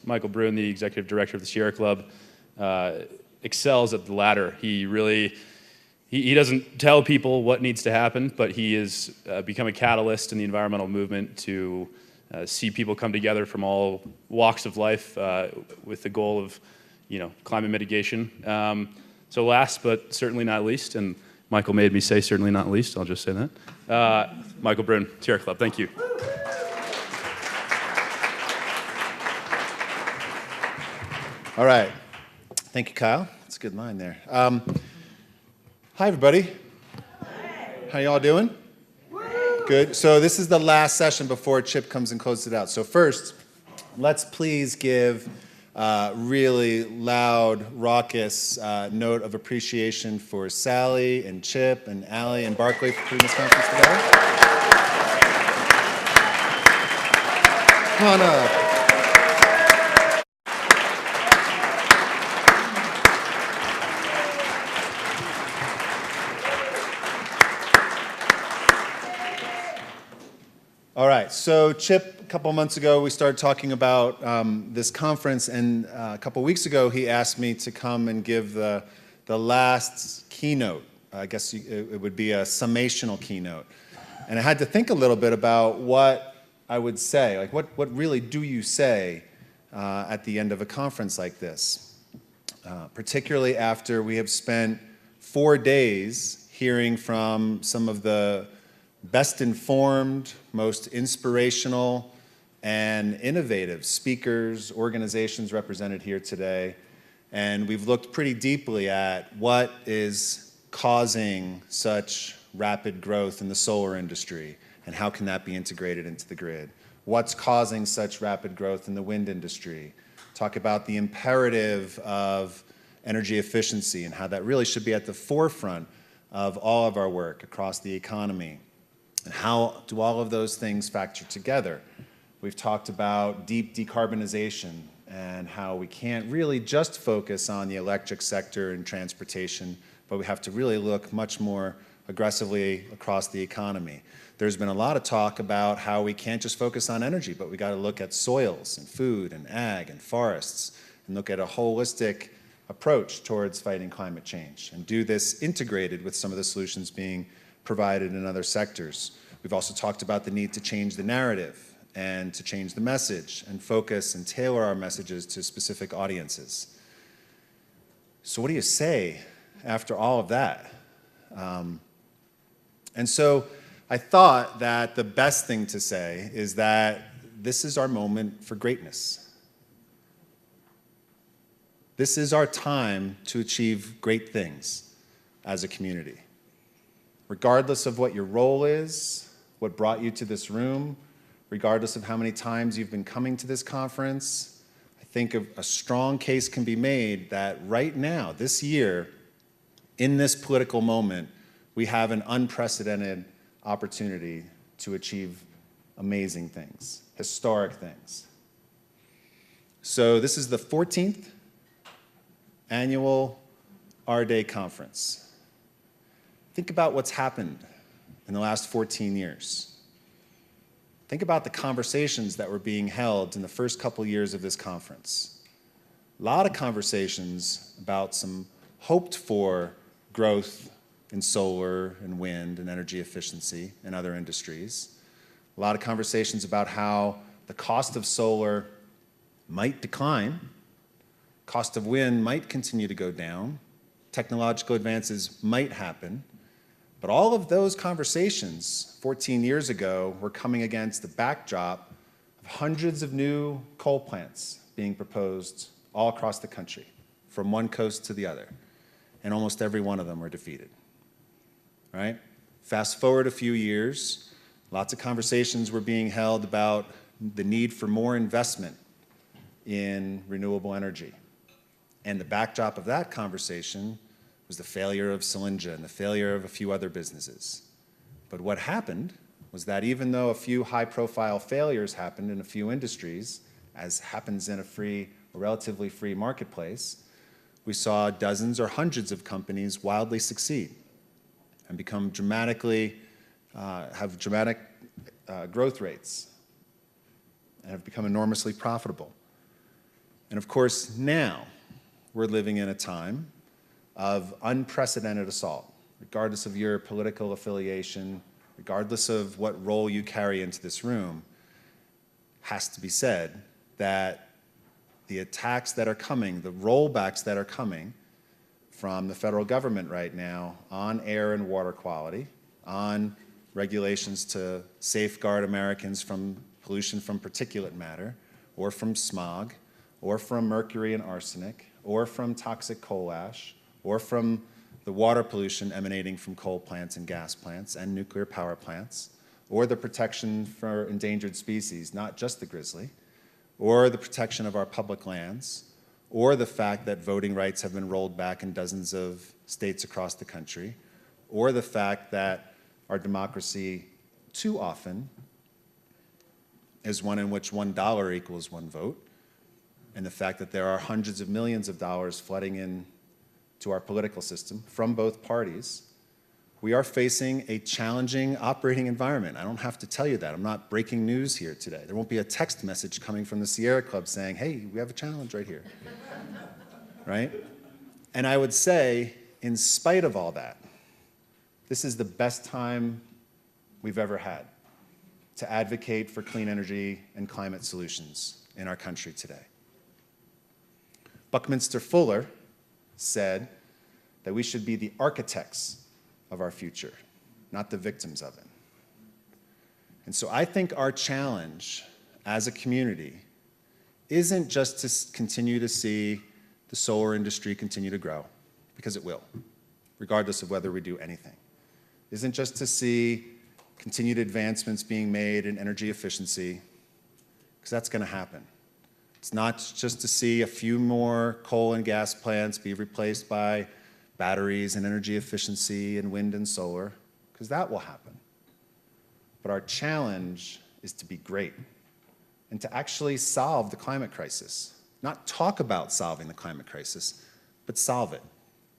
Michael Brune, the executive director of the Sierra Club, excels at the latter. He doesn't tell people what needs to happen, but he has become a catalyst in the environmental movement to see people come together from all walks of life with the goal of, climate mitigation. So last but certainly not least, and Michael made me say certainly not least, I'll just say that, Michael Brune, Sierra Club, thank you. All right. Thank you, Kyle. That's a good line there. Hi, everybody. How y'all doing? Good. So this is the last session before Chip comes and closes it out. So first, let's please give a really loud, raucous note of appreciation for Sally and Chip and Allie and Barclay for putting this conference together. Come on up. All right, so Chip, a couple months ago, we started talking about this conference, and a couple weeks ago, he asked me to come and give the last keynote. I guess it would be a summational keynote. And I had to think a little bit about what I would say, like what really do you say at the end of a conference like this? Particularly after we have spent 4 days hearing from some of the best informed, most inspirational, and innovative speakers, organizations represented here today. And we've looked pretty deeply at what is causing such rapid growth in the solar industry and how can that be integrated into the grid. What's causing such rapid growth in the wind industry. Talk about the imperative of energy efficiency and how that really should be at the forefront of all of our work across the economy. And how do all of those things factor together? We've talked about deep decarbonization and how we can't really just focus on the electric sector and transportation, but we have to really look much more aggressively across the economy. There's been a lot of talk about how we can't just focus on energy, but we got to look at soils and food and ag and forests and look at a holistic approach towards fighting climate change and do this integrated with some of the solutions being provided in other sectors. We've also talked about the need to change the narrative and to change the message and focus and tailor our messages to specific audiences. So what do you say after all of that? And so I thought that the best thing to say is that this is our moment for greatness. This is our time to achieve great things as a community. Regardless of what your role is, what brought you to this room, regardless of how many times you've been coming to this conference, I think a strong case can be made that right now, this year, in this political moment, we have an unprecedented opportunity to achieve amazing things, historic things. So this is the 14th annual AREDAY conference. Think about what's happened in the last 14 years. Think about the conversations that were being held in the first couple years of this conference. A lot of conversations about some hoped for growth in solar and wind and energy efficiency and other industries. A lot of conversations about how the cost of solar might decline, cost of wind might continue to go down, technological advances might happen. But all of those conversations 14 years ago were coming against the backdrop of hundreds of new coal plants being proposed all across the country, from one coast to the other. And almost every one of them were defeated, right? Fast forward a few years, lots of conversations were being held about the need for more investment in renewable energy. And the backdrop of that conversation was the failure of Solinga and the failure of a few other businesses. But what happened was that even though a few high-profile failures happened in a few industries, as happens in a relatively free marketplace, we saw dozens or hundreds of companies wildly succeed and become have dramatic growth rates and have become enormously profitable. And of course, now we're living in a time of unprecedented assault, regardless of your political affiliation, regardless of what role you carry into this room. Has to be said that the attacks that are coming, the rollbacks that are coming from the federal government right now on air and water quality, on regulations to safeguard Americans from pollution from particulate matter, or from smog, or from mercury and arsenic, or from toxic coal ash, or from the water pollution emanating from coal plants and gas plants and nuclear power plants, or the protection for endangered species, not just the grizzly, or the protection of our public lands, or the fact that voting rights have been rolled back in dozens of states across the country, or the fact that our democracy too often is one in which $1 equals one vote, and the fact that there are hundreds of millions of dollars flooding in to our political system from both parties. We are facing a challenging operating environment. I don't have to tell you that. I'm not breaking news here today. There won't be a text message coming from the Sierra Club saying, hey, we have a challenge right here, right? And I would say, in spite of all that, this is the best time we've ever had to advocate for clean energy and climate solutions in our country today. Buckminster Fuller said that we should be the architects of our future, not the victims of it. And so I think our challenge as a community isn't just to continue to see the solar industry continue to grow, because it will, regardless of whether we do anything. Isn't just to see continued advancements being made in energy efficiency, because that's going to happen. It's not just to see a few more coal and gas plants be replaced by batteries and energy efficiency and wind and solar, because that will happen. But our challenge is to be great and to actually solve the climate crisis. Not talk about solving the climate crisis, but solve it.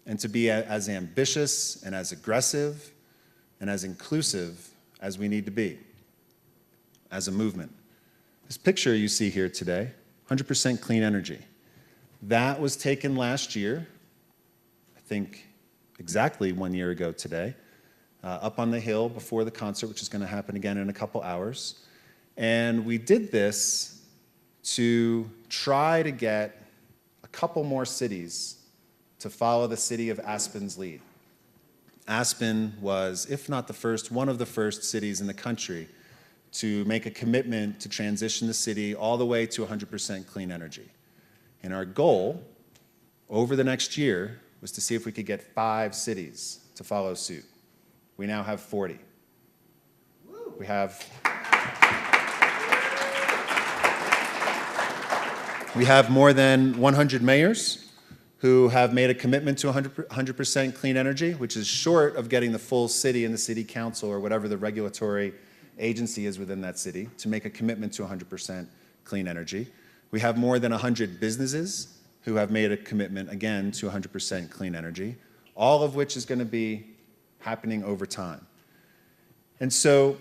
And to be as ambitious and as aggressive and as inclusive as we need to be as a movement. This picture you see here today, 100% clean energy. That was taken last year, I think exactly 1 year ago today, up on the hill before the concert, which is going to happen again in a couple hours. And we did this to try to get a couple more cities to follow the city of Aspen's lead. Aspen was, if not the first, one of the first cities in the country to make a commitment to transition the city all the way to 100% clean energy. And our goal over the next year was to see if we could get 5 cities to follow suit. We now have 40. We have more than 100 mayors who have made a commitment to 100% clean energy, which is short of getting the full city and the city council or whatever the regulatory agency is within that city to make a commitment to 100% clean energy. We have more than 100 businesses who have made a commitment, again, to 100% clean energy, all of which is going to be happening over time. And so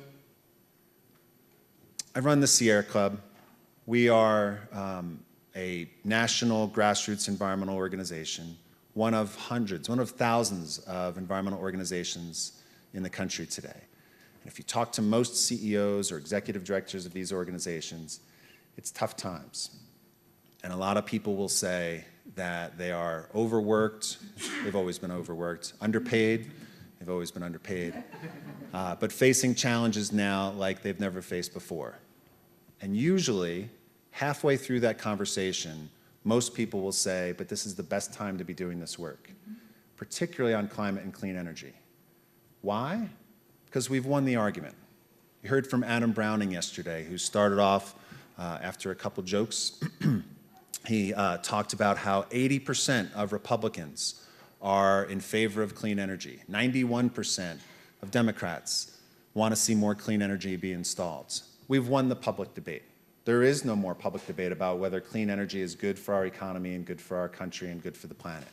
I run the Sierra Club. We are a national grassroots environmental organization, one of hundreds, one of thousands of environmental organizations in the country today. And if you talk to most CEOs or executive directors of these organizations, it's tough times. And a lot of people will say that they are overworked, they've always been overworked, underpaid, they've always been underpaid, but facing challenges now like they've never faced before. And usually, halfway through that conversation, most people will say, but this is the best time to be doing this work, particularly on climate and clean energy. Why? Because we've won the argument. You heard from Adam Browning yesterday, who started off after a couple jokes. He talked about how 80% of Republicans are in favor of clean energy. 91% of Democrats want to see more clean energy be installed. We've won the public debate. There is no more public debate about whether clean energy is good for our economy and good for our country and good for the planet.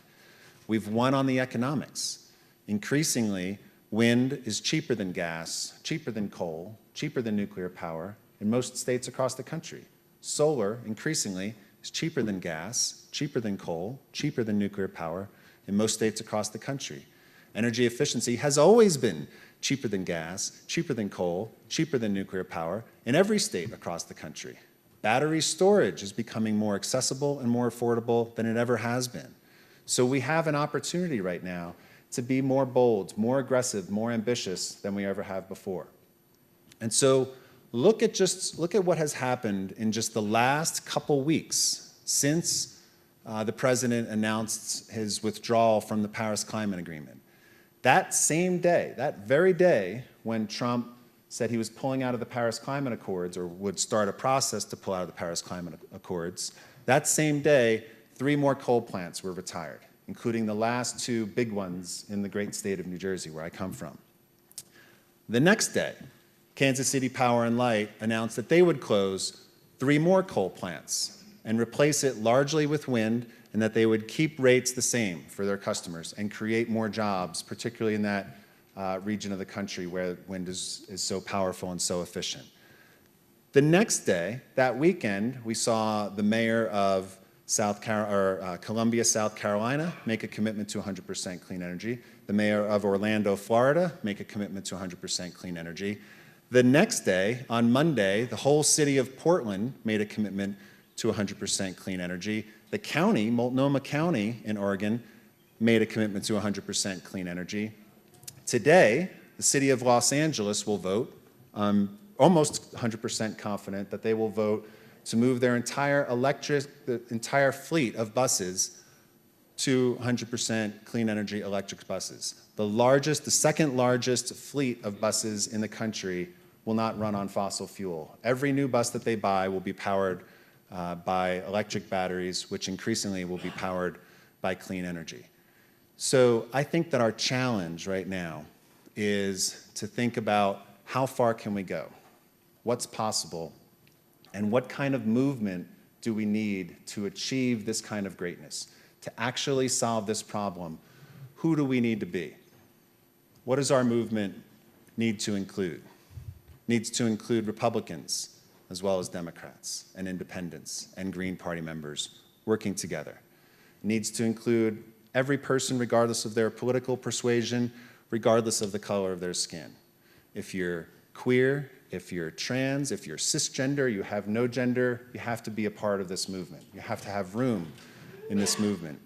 We've won on the economics. Increasingly, wind is cheaper than gas, cheaper than coal, cheaper than nuclear power in most states across the country. Solar, increasingly, is cheaper than gas, cheaper than coal, cheaper than nuclear power in most states across the country. Energy efficiency has always been cheaper than gas, cheaper than coal, cheaper than nuclear power in every state across the country. Battery storage is becoming more accessible and more affordable than it ever has been. So we have an opportunity right now to be more bold, more aggressive, more ambitious than we ever have before. And so look at what has happened in just the last couple weeks since the president announced his withdrawal from the Paris Climate Agreement. That same day, that very day when Trump said he was pulling out of the Paris Climate Accords or would start a process to pull out of the Paris Climate Accords, that same day, 3 more coal plants were retired, including the last 2 big ones in the great state of New Jersey, where I come from. The next day, Kansas City Power and Light announced that they would close 3 more coal plants and replace it largely with wind, and that they would keep rates the same for their customers and create more jobs, particularly in that region of the country where wind is so powerful and so efficient. The next day, that weekend, we saw the mayor of Columbia, South Carolina, make a commitment to 100% clean energy. The mayor of Orlando, Florida, make a commitment to 100% clean energy. The next day, on Monday, the whole city of Portland made a commitment to 100% clean energy. The county, Multnomah County in Oregon, made a commitment to 100% clean energy. Today, the city of Los Angeles will vote. I'm almost 100% confident that they will vote to move their entire fleet of buses to 100% clean energy electric buses. The second largest fleet of buses in the country will not run on fossil fuel. Every new bus that they buy will be powered by electric batteries, which increasingly will be powered by clean energy. So I think that our challenge right now is to think about how far can we go, what's possible, and what kind of movement do we need to achieve this kind of greatness, to actually solve this problem. Who do we need to be? What does our movement need to include? It needs to include Republicans, as well as Democrats and independents and Green Party members working together. It needs to include every person, regardless of their political persuasion, regardless of the color of their skin. If you're queer, if you're trans, if you're cisgender, you have no gender, you have to be a part of this movement. You have to have room in this movement.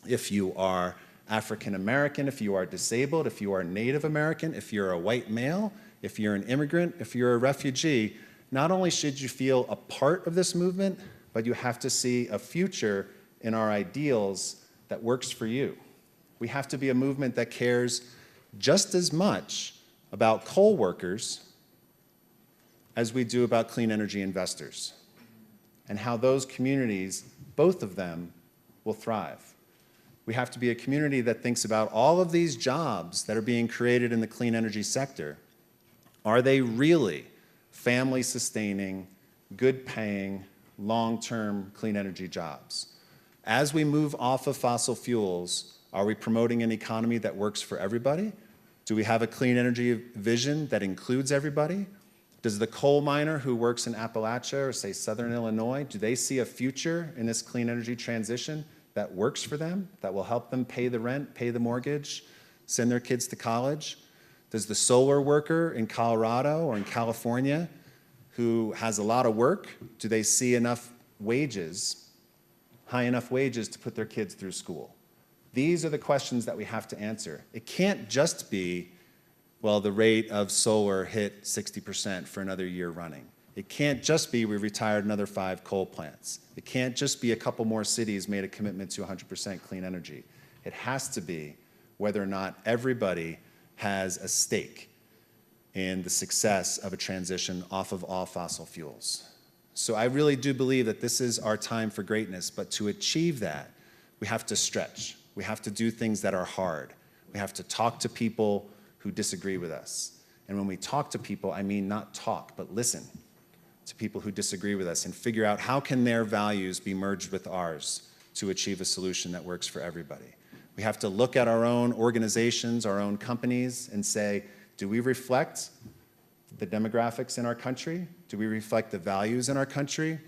If you are African American, if you are disabled, if you are Native American, if you're a white male, if you're an immigrant, if you're a refugee, not only should you feel a part of this movement, but you have to see a future in our ideals that works for you. We have to be a movement that cares just as much about coal workers as we do about clean energy investors, and how those communities, both of them, will thrive. We have to be a community that thinks about all of these jobs that are being created in the clean energy sector. Are they really family-sustaining, good-paying, long-term clean energy jobs? As we move off of fossil fuels, are we promoting an economy that works for everybody? Do we have a clean energy vision that includes everybody? Does the coal miner who works in Appalachia or, say, Southern Illinois, do they see a future in this clean energy transition that works for them, that will help them pay the rent, pay the mortgage, send their kids to college? Does the solar worker in Colorado or in California who has a lot of work, do they see enough wages, high enough wages to put their kids through school? These are the questions that we have to answer. It can't just be, well, the rate of solar hit 60% for another year running. It can't just be we retired another 5 coal plants. It can't just be a couple more cities made a commitment to 100% clean energy. It has to be whether or not everybody has a stake in the success of a transition off of all fossil fuels. So I really do believe that this is our time for greatness, but to achieve that, we have to stretch. We have to do things that are hard. We have to talk to people who disagree with us. And when we talk to people, I mean not talk, but listen to people who disagree with us and figure out how can their values be merged with ours to achieve a solution that works for everybody. We have to look at our own organizations, our own companies, and say, do we reflect the demographics in our country? Do we reflect the values in our country?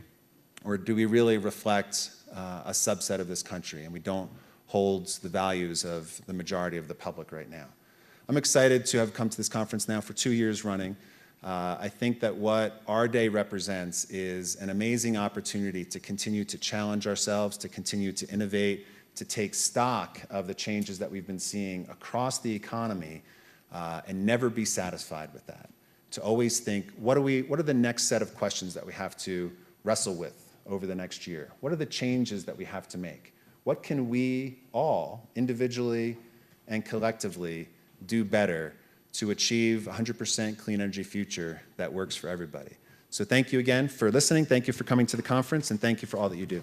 Or do we really reflect a subset of this country and we don't hold the values of the majority of the public right now? I'm excited to have come to this conference now for 2 years running. I think that what our day represents is an amazing opportunity to continue to challenge ourselves, to continue to innovate, to take stock of the changes that we've been seeing across the economy and never be satisfied with that. To always think, what are the next set of questions that we have to wrestle with over the next year? What are the changes that we have to make? What can we all, individually and collectively, do better to achieve a 100% clean energy future that works for everybody? So thank you again for listening. Thank you for coming to the conference, and thank you for all that you do.